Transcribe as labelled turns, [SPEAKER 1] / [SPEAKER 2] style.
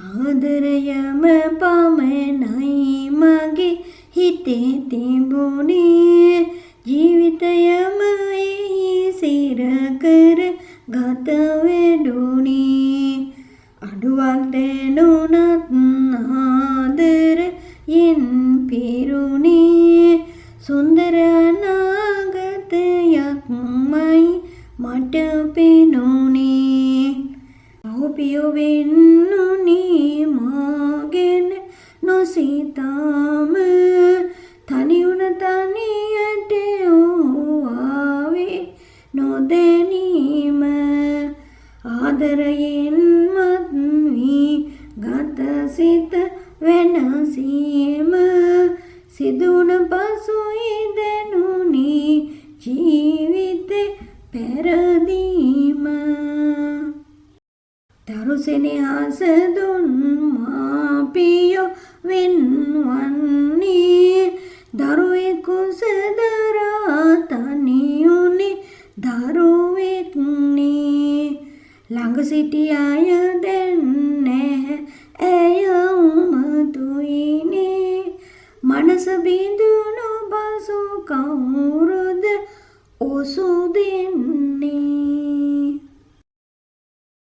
[SPEAKER 1] ආදරයම පමණයි මගේ හිතේ තිබුණේ ජීවිතයම එහි සිර කර ගත වෙඩුණේ අඩුවක් දැනුණත් ආදරයෙන් පිරුණේ සුන්දර අනාගතයක්මයි මට පෙනුනේ මව්පියෝ වෙන්නුනේ මාගෙන නොසිතාම තනි වුණ තනියට ආවේ නොදැනීම ආදරයෙන් මත් වී ගත සිත වෙනසීම සිදුවන පසුයි දැනුනේ ජීවිතේ පෙරදීම දරුසෙනෙහස දුන් මාපියෝ වෙන්වන්නේ දරුවෙකු සදරා තනියුනේ දරුවෙක්නේ ළඟ සිටි අය දැන් නැහැ ඇය උමතුයිනේ මනස බිඳුණු පසු කවුරුද ඔසු